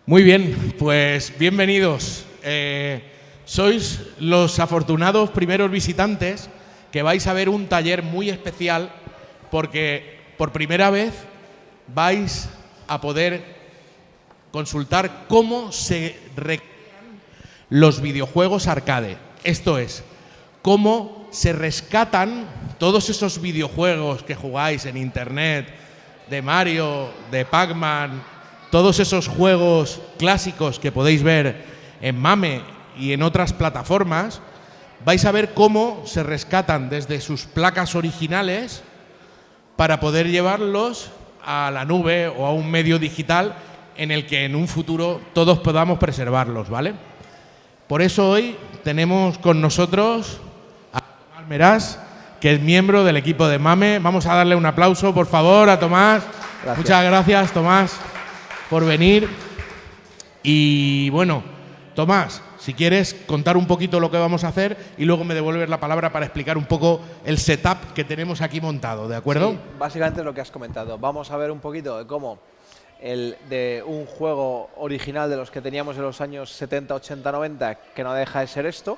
Muy bien, pues bienvenidos. Sois los afortunados primeros visitantes que vais a ver un taller muy especial porque por primera vez vais a poder consultar cómo se recrean los videojuegos arcade. Esto es, cómo se rescatan todos esos videojuegos que jugáis en internet, de Mario, de Pac-Man, todos esos juegos clásicos que podéis ver en MAME y en otras plataformas. Vais a ver cómo se rescatan desde sus placas originales para poder llevarlos a la nube o a un medio digital en el que en un futuro todos podamos preservarlos, ¿vale? Por eso hoy tenemos con nosotros a Tomás Meras, que es miembro del equipo de MAME. Vamos a darle un aplauso, por favor, a Tomás. Gracias. Muchas gracias, Tomás, por venir. Y bueno, Tomás, si quieres contar un poquito lo que vamos a hacer y luego me devuelves la palabra para explicar un poco el setup que tenemos aquí montado, ¿de acuerdo? Sí, básicamente es lo que has comentado. Vamos a ver un poquito de cómo de un juego original de los que teníamos en los años 70, 80, 90, que no deja de ser esto,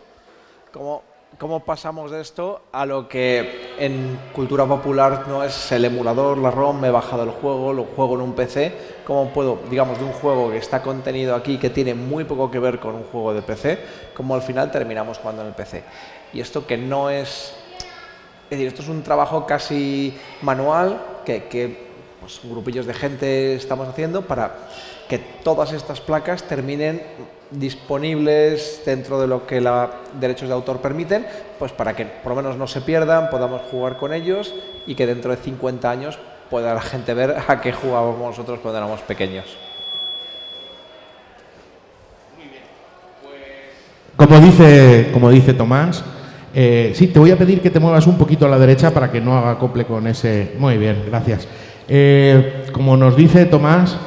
cómo pasamos de esto a lo que en cultura popular no es el emulador, la ROM, me he bajado el juego, lo juego en un PC. ¿Cómo puedo, digamos, de un juego que está contenido aquí, que tiene muy poco que ver con un juego de PC, cómo al final terminamos jugando en el PC? Y esto que no es... Es decir, esto es un trabajo casi manual que pues, grupillos de gente estamos haciendo para que todas estas placas terminen disponibles dentro de lo que los derechos de autor permiten, pues para que por lo menos no se pierdan, podamos jugar con ellos y que dentro de 50 años pueda la gente ver a qué jugábamos nosotros cuando éramos pequeños. Muy bien, pues... Como dice Tomás, sí, te voy a pedir que te muevas un poquito a la derecha para que no haga acople con ese... Muy bien, gracias. Como nos dice Tomás,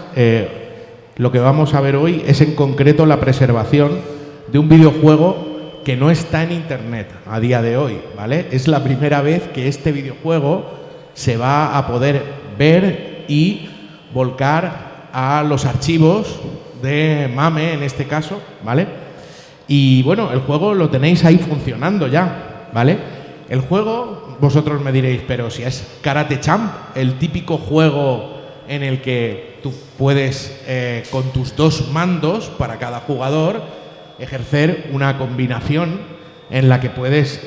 lo que vamos a ver hoy es en concreto la preservación de un videojuego que no está en internet a día de hoy, ¿vale? Es la primera vez que este videojuego se va a poder ver y volcar a los archivos de MAME en este caso, ¿vale? Y bueno, el juego lo tenéis ahí funcionando ya, ¿vale? El juego, vosotros me diréis, pero si es Karate Champ, el típico juego en el que tú puedes, con tus dos mandos para cada jugador, ejercer una combinación en la que puedes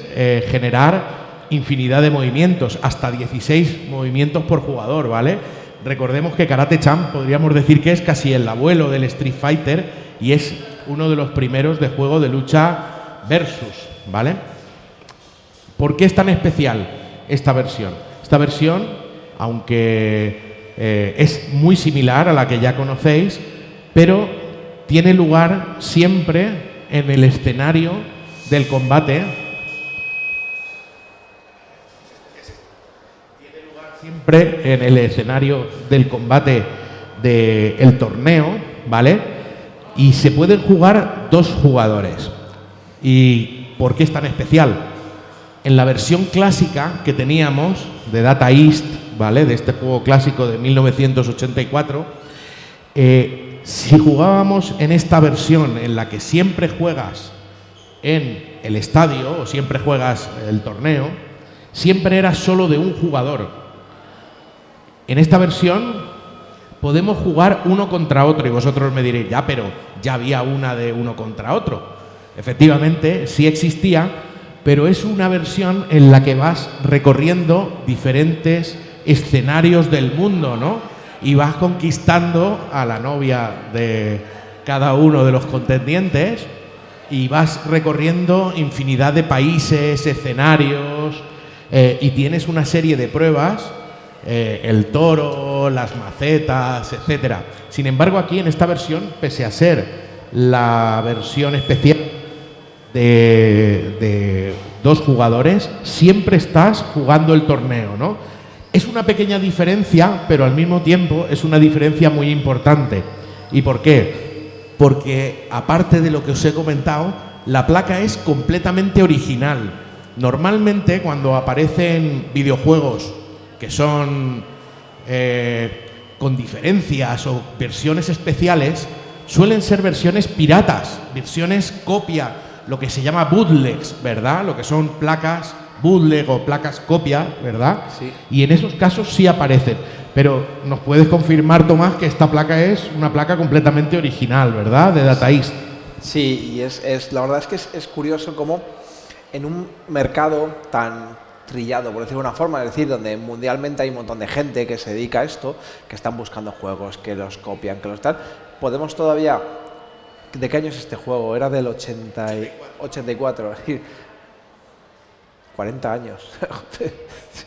generar infinidad de movimientos, hasta 16 movimientos por jugador, ¿vale? Recordemos que Karate Champ podríamos decir que es casi el abuelo del Street Fighter y es uno de los primeros de juego de lucha versus, ¿vale? ¿Por qué es tan especial esta versión? Esta versión, aunque es muy similar a la que ya conocéis, pero tiene lugar siempre en el escenario del combate. Tiene lugar siempre en el escenario del combate del torneo, ¿vale? Y se pueden jugar dos jugadores. ¿Y por qué es tan especial? En la versión clásica que teníamos de Data East, ¿vale?, de este juego clásico de 1984, si jugábamos en esta versión en la que siempre juegas en el estadio o siempre juegas el torneo, siempre era solo de un jugador. En esta versión podemos jugar uno contra otro y vosotros me diréis, ya, pero ya había una de uno contra otro. Efectivamente, sí existía, pero es una versión en la que vas recorriendo diferentes escenarios del mundo, ¿no? Y vas conquistando a la novia de cada uno de los contendientes y vas recorriendo infinidad de países, escenarios, y tienes una serie de pruebas, el toro, las macetas, etcétera. Sin embargo, aquí en esta versión, pese a ser la versión especial de dos jugadores, siempre estás jugando el torneo, ¿no? Es una pequeña diferencia, pero al mismo tiempo es una diferencia muy importante. ¿Y por qué? Porque aparte de lo que os he comentado, la placa es completamente original. Normalmente cuando aparecen videojuegos que son con diferencias o versiones especiales, suelen ser versiones piratas, versiones copia, lo que se llama bootlegs, ¿verdad? Lo que son placas bootleg o placas copia, ¿verdad? Sí. Y en esos casos sí aparecen. Pero nos puedes confirmar, Tomás, que esta placa es una placa completamente original, ¿verdad? De Data East. Sí, y la verdad es que es curioso cómo en un mercado tan trillado, por decirlo de una forma, es decir, donde mundialmente hay un montón de gente que se dedica a esto, que están buscando juegos, que los copian, que los tal, podemos todavía... ¿De qué año es este juego? Era del 84, es decir, 40 años.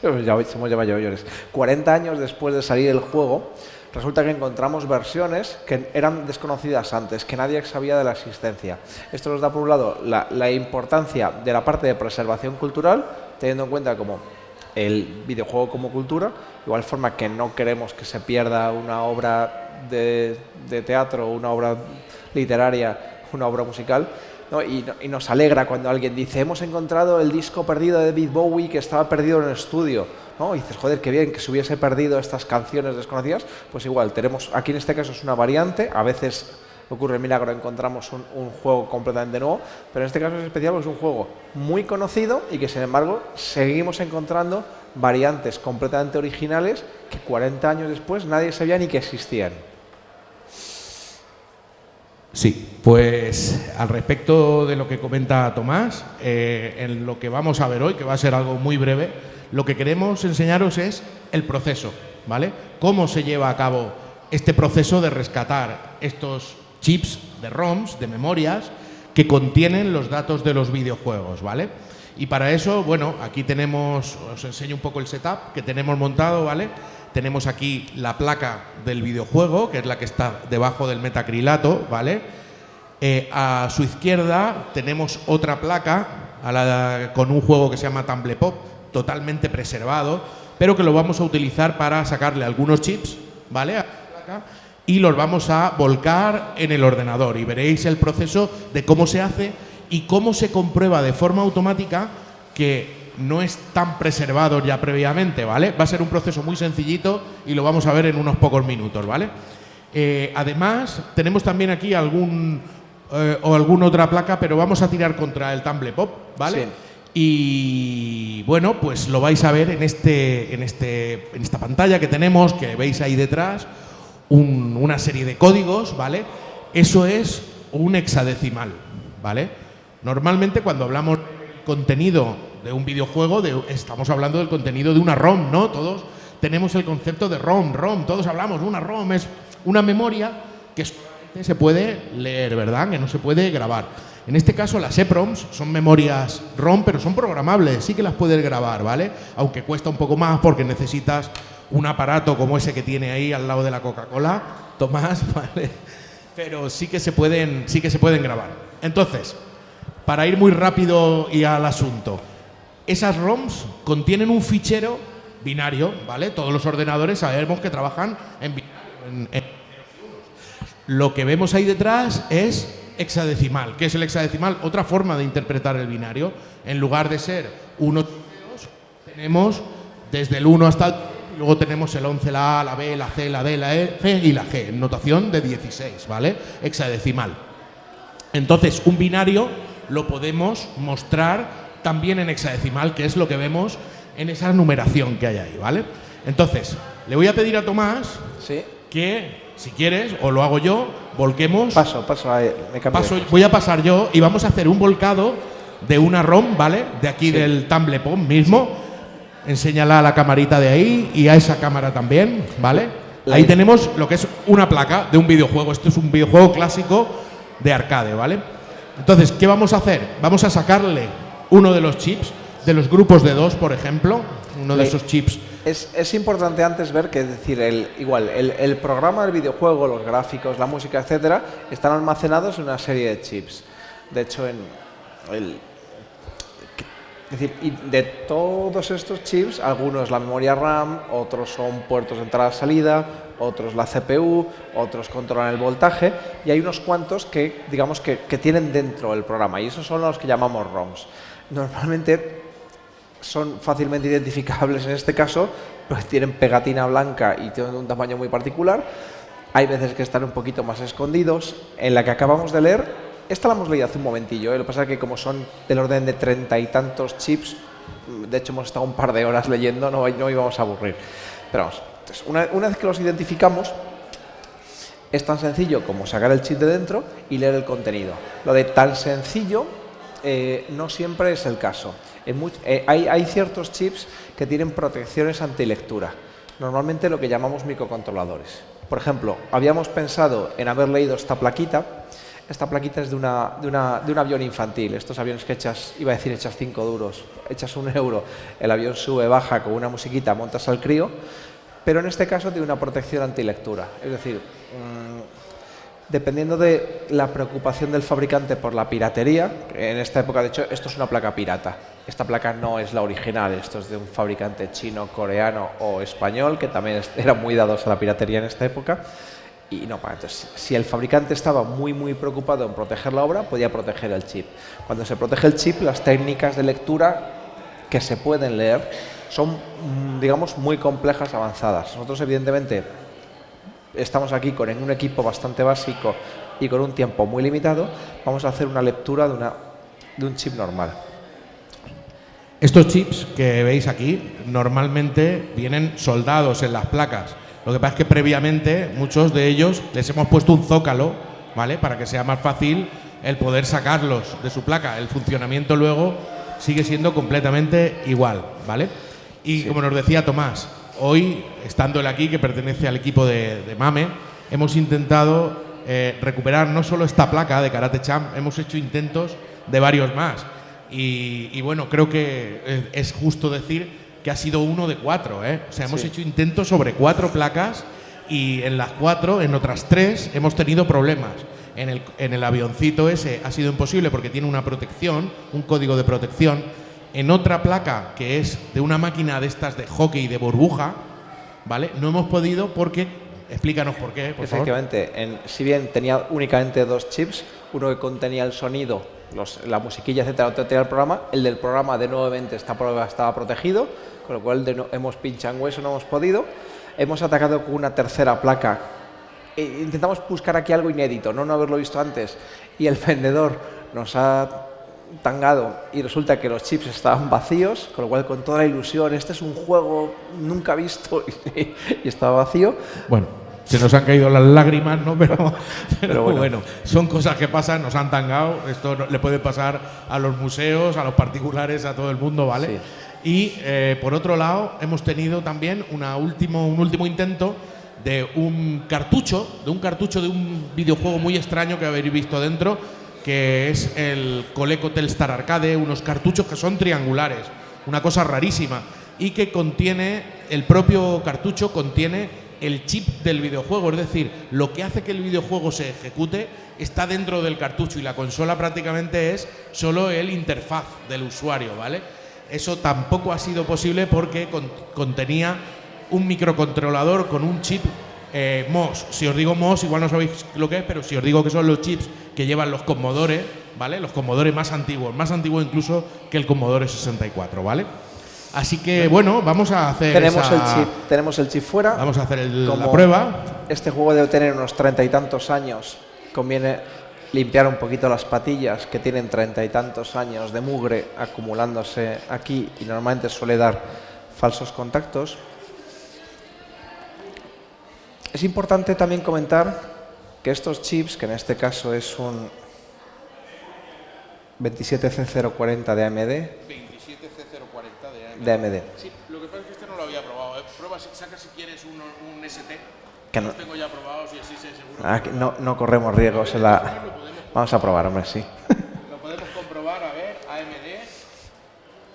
Somos ya mayores. 40 años después de salir el juego, resulta que encontramos versiones que eran desconocidas antes, que nadie sabía de la existencia. Esto nos da, por un lado, la importancia de la parte de preservación cultural, teniendo en cuenta como el videojuego como cultura, de igual forma que no queremos que se pierda una obra de teatro, una obra literaria, una obra musical, ¿no? Y nos alegra cuando alguien dice, hemos encontrado el disco perdido de David Bowie que estaba perdido en el estudio, ¿no? Y dices, joder, qué bien que se hubiese perdido estas canciones desconocidas. Pues igual, tenemos, aquí en este caso es una variante, a veces ocurre el milagro, encontramos un juego completamente nuevo, pero en este caso es especial porque es un juego muy conocido y que sin embargo seguimos encontrando variantes completamente originales que 40 años después nadie sabía ni que existían. Sí, pues al respecto de lo que comenta Tomás, en lo que vamos a ver hoy, que va a ser algo muy breve, lo que queremos enseñaros es el proceso, ¿vale? Cómo se lleva a cabo este proceso de rescatar estos chips de ROMs, de memorias, que contienen los datos de los videojuegos, ¿vale? Y para eso, bueno, aquí tenemos, os enseño un poco el setup que tenemos montado, ¿vale? Tenemos aquí la placa del videojuego, que es la que está debajo del metacrilato, ¿vale? A su izquierda tenemos otra placa con un juego que se llama Tumble Pop, totalmente preservado, pero que lo vamos a utilizar para sacarle algunos chips, ¿vale? A la placa, y los vamos a volcar en el ordenador y veréis el proceso de cómo se hace y cómo se comprueba de forma automática que no están preservados ya previamente, ¿vale? Va a ser un proceso muy sencillito y lo vamos a ver en unos pocos minutos, ¿vale? Además, tenemos también aquí alguna otra placa, pero vamos a tirar contra el Tumble Pop, ¿vale? Sí. Y bueno, pues lo vais a ver en esta pantalla que tenemos, que veis ahí detrás, una serie de códigos, ¿vale? Eso es un hexadecimal, ¿vale? Normalmente cuando hablamos del contenido de un videojuego, estamos hablando del contenido de una ROM, ¿no? Todos tenemos el concepto de ROM, todos hablamos, una ROM es una memoria que solamente se puede leer, ¿verdad? Que no se puede grabar. En este caso las EPROMs son memorias ROM, pero son programables, sí que las puedes grabar, ¿vale? Aunque cuesta un poco más porque necesitas un aparato como ese que tiene ahí al lado de la Coca-Cola, Tomás, ¿vale? Pero sí que se pueden grabar. Entonces, para ir muy rápido y al asunto, esas ROMs contienen un fichero binario, ¿vale? Todos los ordenadores sabemos que trabajan en binario. Lo que vemos ahí detrás es hexadecimal. ¿Qué es el hexadecimal? Otra forma de interpretar el binario. En lugar de ser 1, 2, tenemos desde el 1 hasta el... Luego tenemos el 11, la A, la B, la C, la D, la E, F y la G, en notación de 16, ¿vale? Hexadecimal. Entonces, un binario lo podemos mostrar también en hexadecimal, que es lo que vemos en esa numeración que hay ahí, ¿vale? Entonces, le voy a pedir a Tomás que, si quieres, o lo hago yo, volquemos... Paso, me cambio. Voy a pasar yo y vamos a hacer un volcado de una ROM, ¿vale? De aquí del Tumble Pop mismo. Enséñala a la camarita de ahí y a esa cámara también, ¿vale? Ahí tenemos lo que es una placa de un videojuego. Esto es un videojuego clásico de arcade, ¿vale? Entonces, ¿qué vamos a hacer? Vamos a sacarle uno de los chips, de los grupos de 2, por ejemplo, uno de esos chips. Es importante antes ver que, es decir, el programa del videojuego, los gráficos, la música, etcétera, están almacenados en una serie de chips. De hecho, es decir, y de todos estos chips, algunos la memoria RAM, otros son puertos de entrada-salida, otros la CPU, otros controlan el voltaje, y hay unos cuantos que, digamos, que tienen dentro el programa, y esos son los que llamamos ROMs. Normalmente son fácilmente identificables en este caso, pues tienen pegatina blanca y tienen un tamaño muy particular, hay veces que están un poquito más escondidos. En la que acabamos de leer, esta la hemos leído hace un momentillo, lo que pasa es que como son del orden de 30 y tantos chips, de hecho hemos estado un par de horas leyendo, no íbamos a aburrir. Pero vamos, entonces, una vez que los identificamos, es tan sencillo como sacar el chip de dentro y leer el contenido. Lo de tan sencillo no siempre es el caso. Hay ciertos chips que tienen protecciones antilectura, normalmente lo que llamamos microcontroladores. Por ejemplo, habíamos pensado en haber leído esta plaquita. Esta plaquita es de un avión infantil. Estos aviones que echas 5 duros, echas 1 euro, el avión sube, baja con una musiquita, montas al crío, pero en este caso tiene una protección antilectura. Es decir, dependiendo de la preocupación del fabricante por la piratería, en esta época, de hecho, esto es una placa pirata. Esta placa no es la original, esto es de un fabricante chino, coreano o español, que también eran muy dados a la piratería en esta época. Y no, entonces, si el fabricante estaba muy preocupado en proteger la obra, podía proteger el chip. Cuando se protege el chip, las técnicas de lectura que se pueden leer son, digamos, muy complejas, avanzadas. Nosotros, evidentemente, estamos aquí con un equipo bastante básico y con un tiempo muy limitado. Vamos a hacer una lectura de un chip normal. Estos chips que veis aquí normalmente vienen soldados en las placas. Lo que pasa es que previamente muchos de ellos les hemos puesto un zócalo, ¿vale? Para que sea más fácil el poder sacarlos de su placa. El funcionamiento luego sigue siendo completamente igual, ¿vale? Y sí, como nos decía Tomás, hoy, estando él aquí, que pertenece al equipo de MAME, hemos intentado recuperar no solo esta placa de Karate Champ, hemos hecho intentos de varios más. Y bueno, creo que es justo decir que ha sido uno de 4, O sea, hemos hecho intentos sobre 4 placas y en las 4, en otras 3, hemos tenido problemas. En el avioncito ese ha sido imposible porque tiene una protección, un código de protección. En otra placa, que es de una máquina de estas de hockey de burbuja, ¿vale? No hemos podido porque... Explícanos por qué, por favor. Efectivamente, si bien tenía únicamente 2 chips, uno que contenía el sonido, la musiquilla, etcétera, otro tenía el programa, el del programa de nuevamente estaba protegido, con lo cual hemos pinchado en hueso, no hemos podido. Hemos atacado con una tercera placa. Intentamos buscar aquí algo inédito, no haberlo visto antes, y el vendedor nos ha tangado y resulta que los chips estaban vacíos, con lo cual con toda la ilusión, este es un juego nunca visto y estaba vacío. Bueno, se nos han caído las lágrimas, ¿no? Pero bueno, son cosas que pasan, nos han tangado, esto le puede pasar a los museos, a los particulares, a todo el mundo, ¿vale? Sí. Y por otro lado, hemos tenido también un último intento de un cartucho de un videojuego muy extraño que habéis visto dentro, que es el Coleco Telstar Arcade, unos cartuchos que son triangulares, una cosa rarísima, y que el propio cartucho contiene el chip del videojuego, es decir, lo que hace que el videojuego se ejecute está dentro del cartucho y la consola prácticamente es solo el interfaz del usuario, ¿vale? Eso tampoco ha sido posible porque contenía un microcontrolador con un chip MOS. Si os digo MOS, igual no sabéis lo que es, pero si os digo que son los chips que llevan los Commodore, ¿vale? Los Commodore más antiguos incluso que el Commodore 64, ¿vale? Así que, bueno, vamos a hacer Tenemos el chip fuera. Vamos a hacer la prueba. Este juego debe tener unos 30 y tantos años. Conviene limpiar un poquito las patillas que tienen 30 y tantos años de mugre acumulándose aquí y normalmente suele dar falsos contactos. Es importante también comentar que estos chips, que en este caso es un 27C040 de AMD. 27C040 de AMD. Sí, lo que pasa es que este no lo había probado. Prueba, saca si quieres un ST. Que los tengo ya probados y así sé seguro. No corremos riesgos. Vamos a probar, hombre, sí. Lo podemos comprobar, a ver, AMD.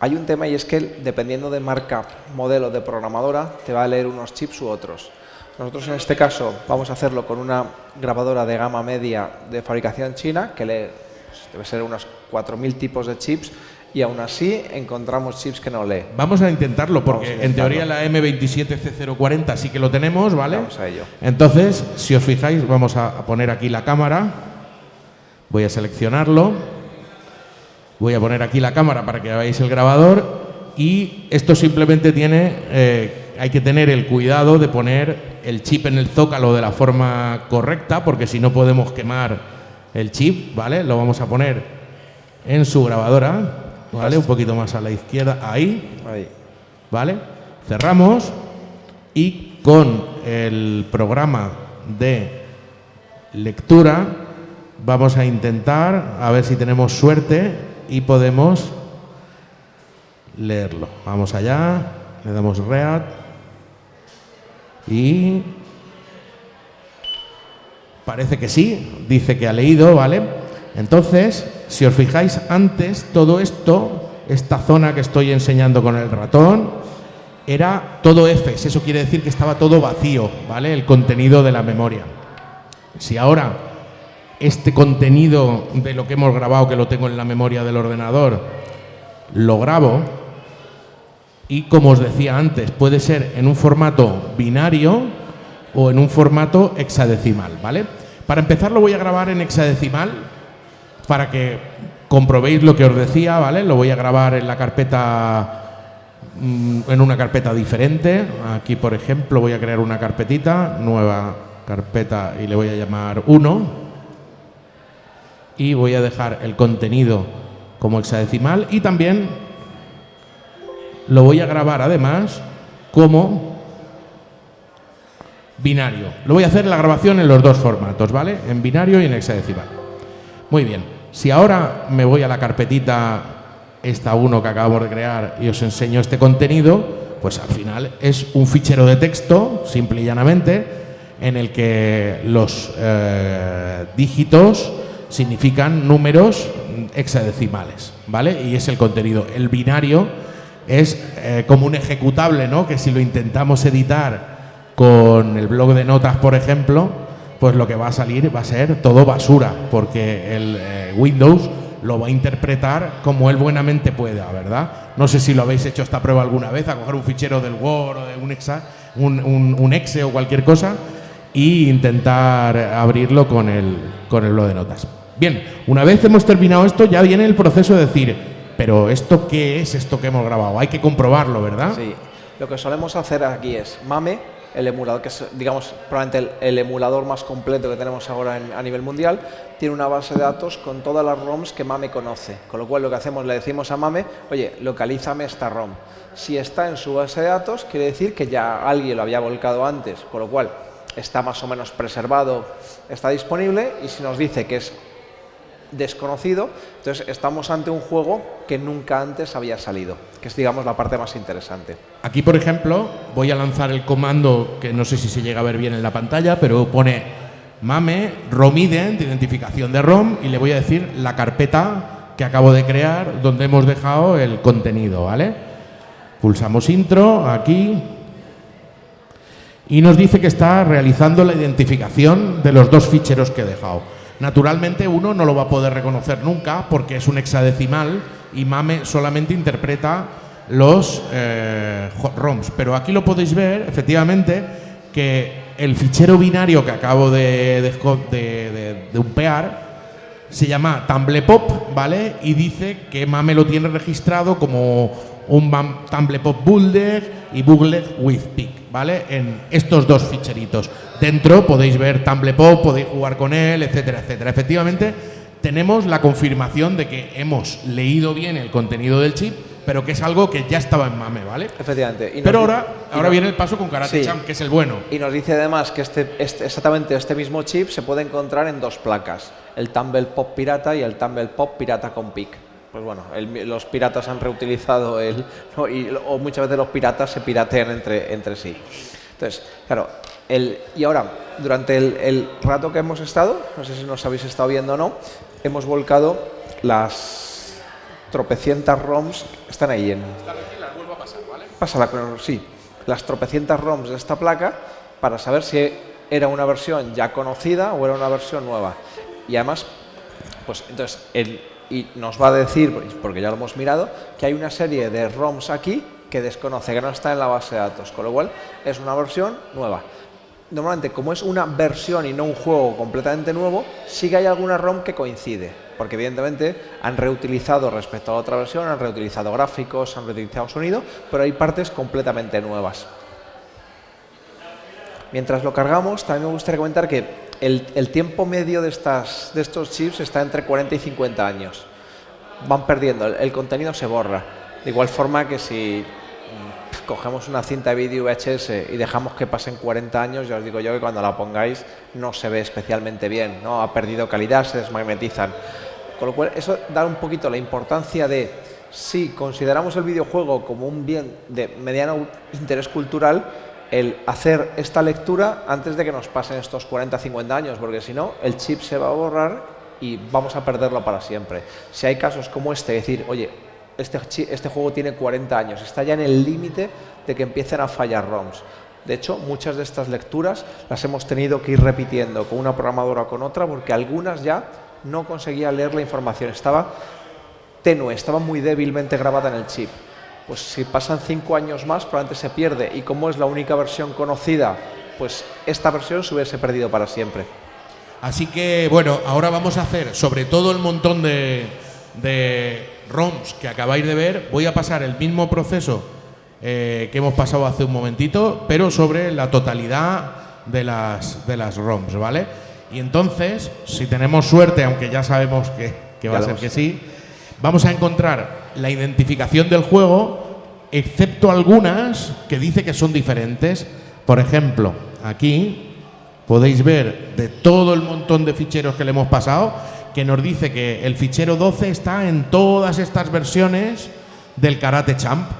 Hay un tema y es que dependiendo de marca, modelo de programadora, te va a leer unos chips u otros. Nosotros en este caso vamos a hacerlo con una grabadora de gama media de fabricación china que lee, debe ser unos 4.000 tipos de chips y aún así encontramos chips que no lee. Vamos a intentarlo porque en teoría la M27C040 sí que lo tenemos, ¿vale? Vamos a ello. Entonces, si os fijáis, vamos a poner aquí la cámara. Voy a seleccionarlo. Voy a poner aquí la cámara para que veáis el grabador y esto simplemente hay que tener el cuidado de poner el chip en el zócalo de la forma correcta, porque si no podemos quemar el chip, ¿vale? Lo vamos a poner en su grabadora, ¿vale? Un poquito más a la izquierda, ahí. ¿Vale? Cerramos y con el programa de lectura vamos a intentar a ver si tenemos suerte y podemos leerlo. Vamos allá, le damos Read y parece que sí, dice que ha leído, ¿vale? Entonces, si os fijáis, antes todo esto, esta zona que estoy enseñando con el ratón, era todo Fs, eso quiere decir que estaba todo vacío, ¿vale? El contenido de la memoria. Si ahora este contenido de lo que hemos grabado, que lo tengo en la memoria del ordenador, lo grabo, y como os decía antes, puede ser en un formato binario o en un formato hexadecimal, ¿vale? Para empezar lo voy a grabar en hexadecimal para que comprobéis lo que os decía, ¿vale? Lo voy a grabar en la carpeta, en una carpeta diferente. Aquí, por ejemplo, voy a crear una carpetita, nueva carpeta, y le voy a llamar 1. Y voy a dejar el contenido como hexadecimal y también lo voy a grabar además como binario. Lo voy a hacer la grabación en los dos formatos, ¿vale? En binario y en hexadecimal. Muy bien. Si ahora me voy a la carpetita esta 1 que acabamos de crear y os enseño este contenido, pues al final es un fichero de texto, simple y llanamente, en el que los dígitos significan números hexadecimales, ¿vale? Y es el contenido. El binario es como un ejecutable, ¿no? Que si lo intentamos editar con el bloc de notas, por ejemplo, pues lo que va a salir va a ser todo basura, porque el Windows lo va a interpretar como él buenamente pueda, ¿verdad? No sé si lo habéis hecho esta prueba alguna vez, a coger un fichero del Word o de un exe o cualquier cosa e intentar abrirlo con el bloc de notas. Bien, una vez hemos terminado esto, ya viene el proceso de decir, pero ¿esto qué es esto que hemos grabado? Hay que comprobarlo, ¿verdad? Sí, lo que solemos hacer aquí es MAME, el emulador, que es, digamos, probablemente el emulador más completo que tenemos ahora a nivel mundial, tiene una base de datos con todas las ROMs que MAME conoce. Con lo cual lo que hacemos, le decimos a MAME, oye, localízame esta ROM. Si está en su base de datos, quiere decir que ya alguien lo había volcado antes, con lo cual está más o menos preservado, está disponible, y si nos dice que es desconocido, entonces estamos ante un juego que nunca antes había salido, que es, digamos, la parte más interesante. Aquí, por ejemplo, voy a lanzar el comando que no sé si se llega a ver bien en la pantalla, pero pone MAME ROMIDENT, identificación de ROM, y le voy a decir la carpeta que acabo de crear donde hemos dejado el contenido, ¿vale? Pulsamos intro aquí y nos dice que está realizando la identificación de los dos ficheros que he dejado. Naturalmente uno no lo va a poder reconocer nunca porque es un hexadecimal y MAME solamente interpreta los ROMs. Pero aquí lo podéis ver, efectivamente, que el fichero binario que acabo de umpear se llama TumblePop, ¿vale? Y dice que MAME lo tiene registrado como un TumblePop Bootleg y Bootleg with PIC, ¿vale? En estos dos ficheritos. Dentro podéis ver TumblePop, podéis jugar con él, etcétera, etcétera. Efectivamente, tenemos la confirmación de que hemos leído bien el contenido del chip, pero que es algo que ya estaba en MAME, ¿vale? Efectivamente. Pero ahora viene el paso con Karate Champ, que es el bueno. Y nos dice además que exactamente este mismo chip se puede encontrar en dos placas, el TumblePop pirata y el TumblePop pirata con PIC. Pues bueno, los piratas han reutilizado o muchas veces los piratas se piratean entre sí. Entonces, claro, y ahora, durante el rato que hemos estado, no sé si nos habéis estado viendo o no, hemos volcado las tropecientas ROMs, están ahí en... Las vuelvo a pasar, ¿vale? Pásala, sí, las tropecientas ROMs de esta placa para saber si era una versión ya conocida o era una versión nueva. Y además, pues entonces, y nos va a decir, porque ya lo hemos mirado, que hay una serie de ROMs aquí que desconoce, que no está en la base de datos, con lo cual es una versión nueva. Normalmente, como es una versión y no un juego completamente nuevo, sí que hay alguna ROM que coincide, porque evidentemente han reutilizado respecto a la otra versión, han reutilizado gráficos, han reutilizado sonido, pero hay partes completamente nuevas. Mientras lo cargamos, también me gustaría comentar que el tiempo medio de estos chips está entre 40 y 50 años. Van perdiendo, el contenido se borra. De igual forma que si cogemos una cinta de vídeo VHS y dejamos que pasen 40 años, ya os digo yo que cuando la pongáis no se ve especialmente bien, ¿no? Ha perdido calidad, se desmagnetizan. Con lo cual, eso da un poquito la importancia de, si consideramos el videojuego como un bien de mediano interés cultural, el hacer esta lectura antes de que nos pasen estos 40-50 años, porque si no, el chip se va a borrar y vamos a perderlo para siempre. Si hay casos como este, decir, oye, este juego tiene 40 años, está ya en el límite de que empiecen a fallar ROMs. De hecho, muchas de estas lecturas las hemos tenido que ir repitiendo con una programadora o con otra, porque algunas ya no conseguía leer la información, estaba tenue, estaba muy débilmente grabada en el chip. Pues si pasan 5 años más, probablemente se pierde, y como es la única versión conocida, pues esta versión se hubiese perdido para siempre. Así que, bueno, ahora vamos a hacer, sobre todo el montón de ROMs que acabáis de ver, voy a pasar el mismo proceso que hemos pasado hace un momentito, pero sobre la totalidad de las ROMs, ¿vale? Y entonces, si tenemos suerte, aunque ya sabemos que va a ser que sí, vamos a encontrar la identificación del juego, excepto algunas que dice que son diferentes. Por ejemplo, aquí podéis ver de todo el montón de ficheros que le hemos pasado, que nos dice que el fichero 12 está en todas estas versiones del Karate Champ.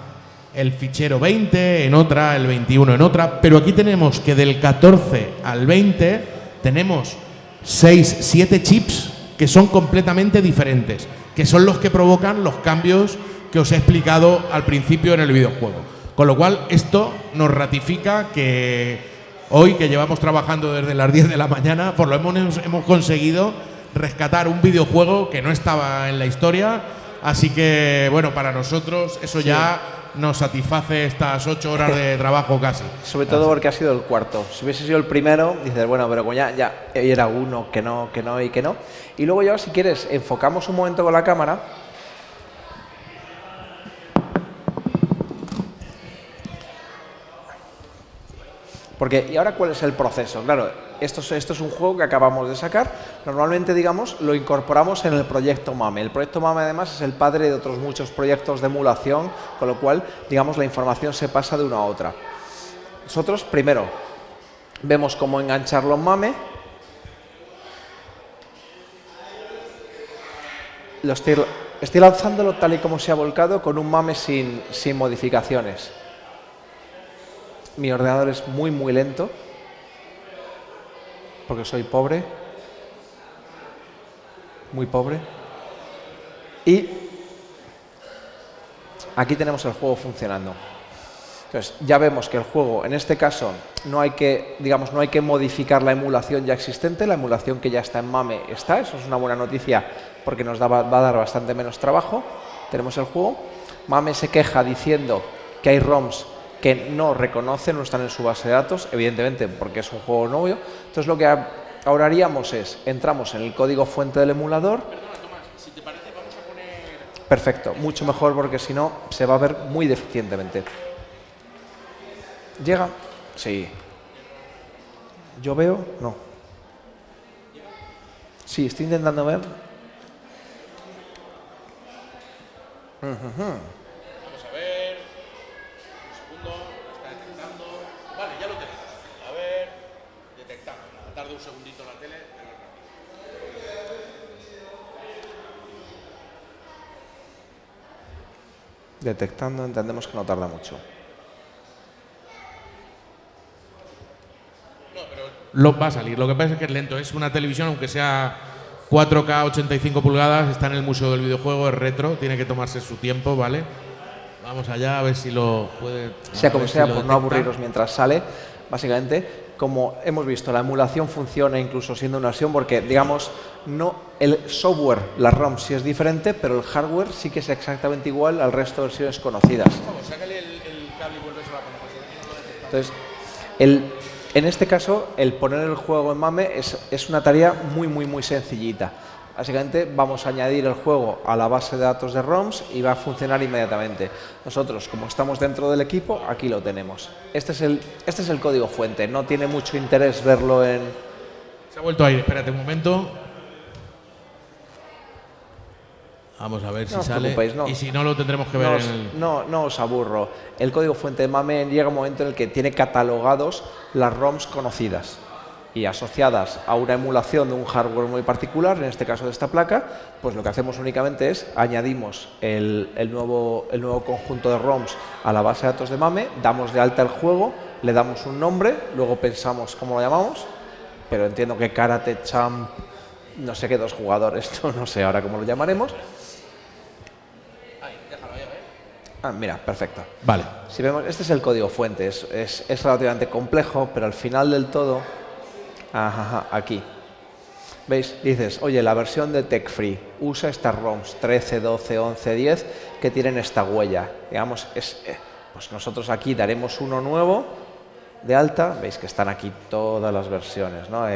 El fichero 20 en otra, el 21 en otra, pero aquí tenemos que del 14 al 20 tenemos 6-7 chips que son completamente diferentes, que son los que provocan los cambios que os he explicado al principio en el videojuego. Con lo cual, esto nos ratifica que hoy, que llevamos trabajando desde las 10 de la mañana, por lo menos hemos conseguido rescatar un videojuego que no estaba en la historia. Así que, bueno, para nosotros eso ya nos satisface estas 8 horas de trabajo casi. Sobre todo porque ha sido el cuarto. Si hubiese sido el primero, dices, bueno, pero ya era uno, que no. Y luego ya, si quieres, enfocamos un momento con la cámara. Porque, ¿y ahora cuál es el proceso? Claro, esto es un juego que acabamos de sacar. Normalmente, digamos, lo incorporamos en el proyecto MAME. El proyecto MAME, además, es el padre de otros muchos proyectos de emulación, con lo cual, digamos, la información se pasa de una a otra. Nosotros, primero, vemos cómo engancharlo en MAME. Estoy lanzándolo tal y como se ha volcado, con un MAME sin modificaciones. Mi ordenador es muy, muy lento, porque soy pobre, muy pobre. Y aquí tenemos el juego funcionando. Entonces, ya vemos que el juego, en este caso, no hay que modificar la emulación ya existente, la emulación que ya está en MAME está, eso es una buena noticia porque nos va a dar bastante menos trabajo. Tenemos el juego. MAME se queja diciendo que hay ROMs que no reconocen, no están en su base de datos, evidentemente porque es un juego nuevo. Entonces lo que ahora haríamos es, entramos en el código fuente del emulador. Perdona, Tomás, si te parece vamos a poner... Perfecto, mucho mejor porque si no se va a ver muy deficientemente. ¿Llega? Sí. ¿Yo veo? No. Sí, estoy intentando ver. Vamos a ver. Un segundo. Está detectando. Vale, ya lo tenemos. A ver. Detectando. Nada, tarda un segundito la tele. Detectando, entendemos que no tarda mucho. No, pero va a salir. Lo que pasa es que es lento. Es una televisión, aunque sea 4K 85 pulgadas, está en el Museo del Videojuego, es retro, tiene que tomarse su tiempo, ¿vale? Vamos allá a ver si lo puede... Sea como sea, por no aburriros mientras sale, básicamente, como hemos visto, la emulación funciona incluso siendo una versión porque, digamos, no el software, la ROM sí es diferente, pero el hardware sí que es exactamente igual al resto de versiones conocidas. Por favor, sácale el cable y vuelves a la poner. Entonces, en este caso, el poner el juego en MAME es una tarea muy, muy, muy sencillita. Básicamente vamos a añadir el juego a la base de datos de ROMs y va a funcionar inmediatamente. Nosotros, como estamos dentro del equipo, aquí lo tenemos. Este es el código fuente, no tiene mucho interés verlo en... Se ha vuelto a ir, espérate un momento. Vamos a ver si sale. No, y si no, lo tendremos que ver en el... No os aburro. El código fuente de MAME llega un momento en el que tiene catalogados las ROMs conocidas y asociadas a una emulación de un hardware muy particular, en este caso de esta placa, pues lo que hacemos únicamente es añadimos el nuevo conjunto de ROMs a la base de datos de MAME, damos de alta el juego, le damos un nombre, luego pensamos cómo lo llamamos, pero entiendo que Karate Champ, no sé qué, 2 jugadores, no sé ahora cómo lo llamaremos. Ah, mira, perfecto. Vale. Si vemos, este es el código fuente, es relativamente complejo, pero al final del todo, aquí, ¿veis? Dices, oye, la versión de TechFree usa estas ROMs 13, 12, 11, 10 que tienen esta huella. Digamos, pues nosotros aquí daremos uno nuevo de alta, veis que están aquí todas las versiones, ¿no?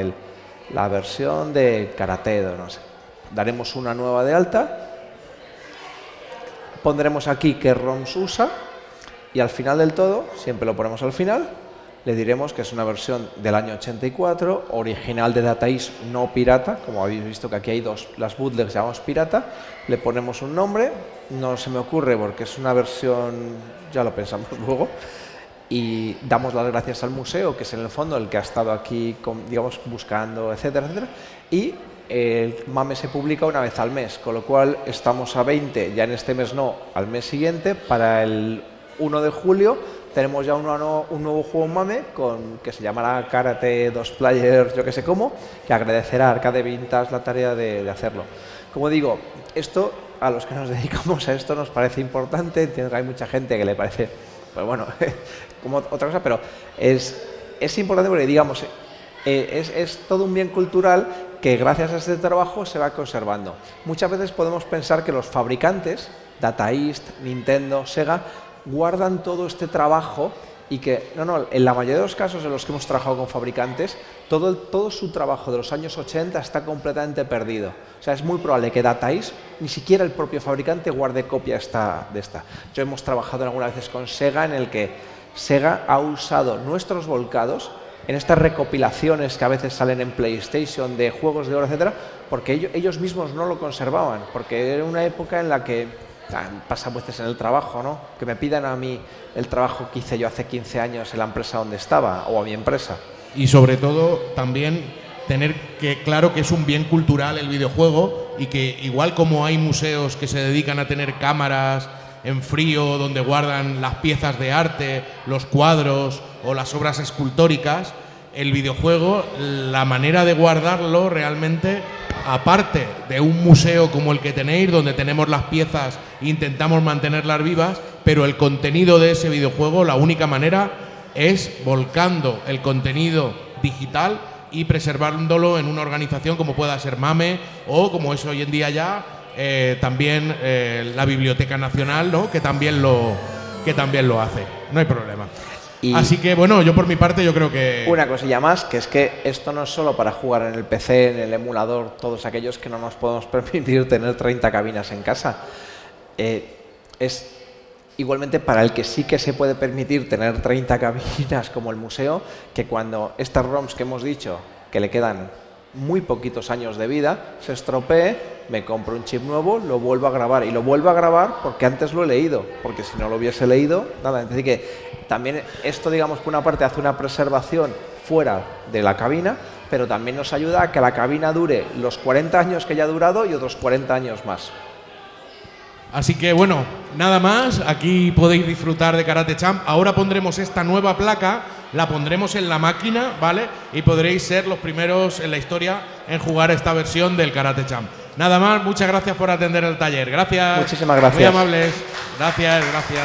La versión de Karatedo, no sé. Daremos una nueva de alta. Pondremos aquí qué ROMs usa y al final del todo, siempre lo ponemos al final, le diremos que es una versión del año 84, original de DataEast, no pirata, como habéis visto que aquí hay dos, las bootlegs llamamos pirata, le ponemos un nombre, no se me ocurre porque es una versión, ya lo pensamos luego, y damos las gracias al museo, que es en el fondo el que ha estado aquí, digamos, buscando, etcétera, etcétera, y el MAME se publica una vez al mes, con lo cual estamos a 20, ya en este mes no, al mes siguiente, para el 1 de julio tenemos ya un nuevo juego MAME que se llamará Karate 2 Player, yo que sé cómo, que agradecerá a Arcade Vintage la tarea de hacerlo. Como digo, esto a los que nos dedicamos a esto nos parece importante, entiendo que hay mucha gente que le parece, pues bueno, como otra cosa, pero es importante porque, digamos, es todo un bien cultural que gracias a este trabajo se va conservando. Muchas veces podemos pensar que los fabricantes, DataEast, Nintendo, Sega, guardan todo este trabajo y que, no, en la mayoría de los casos en los que hemos trabajado con fabricantes, todo su trabajo de los años 80 está completamente perdido. O sea, es muy probable que DataEast, ni siquiera el propio fabricante, guarde copia de esta. Yo hemos trabajado algunas veces con Sega en el que Sega ha usado nuestros volcados en estas recopilaciones que a veces salen en PlayStation de juegos de oro, etcétera, porque ellos mismos no lo conservaban, porque era una época en la que pasa veces en el trabajo, ¿no? Que me pidan a mí el trabajo que hice yo hace 15 años en la empresa donde estaba o a mi empresa. Y sobre todo también tener claro que es un bien cultural el videojuego y que igual como hay museos que se dedican a tener cámaras en frío donde guardan las piezas de arte, los cuadros o las obras escultóricas, el videojuego, la manera de guardarlo realmente, aparte de un museo como el que tenéis, donde tenemos las piezas e intentamos mantenerlas vivas, pero el contenido de ese videojuego, la única manera es volcando el contenido digital y preservándolo en una organización como pueda ser MAME o como es hoy en día ya también la Biblioteca Nacional, ¿no? que también lo hace. No hay problema. Así que, bueno, yo por mi parte yo creo que... Una cosilla más, que es que esto no es solo para jugar en el PC, en el emulador, todos aquellos que no nos podemos permitir tener 30 cabinas en casa. Es igualmente para el que sí que se puede permitir tener 30 cabinas como el museo, que cuando estas ROMs que hemos dicho, que le quedan muy poquitos años de vida, se estropee, me compro un chip nuevo, lo vuelvo a grabar. Y lo vuelvo a grabar porque antes lo he leído, porque si no lo hubiese leído, nada. Es decir, que también esto, digamos, por una parte hace una preservación fuera de la cabina, pero también nos ayuda a que la cabina dure los 40 años que ya ha durado y otros 40 años más. Así que, bueno, nada más. Aquí podéis disfrutar de Karate Champ. Ahora pondremos esta nueva placa, la pondremos en la máquina, ¿vale? Y podréis ser los primeros en la historia en jugar esta versión del Karate Champ. Nada más, muchas gracias por atender el taller. Gracias. Muchísimas gracias. Muy amables. Gracias. Gracias.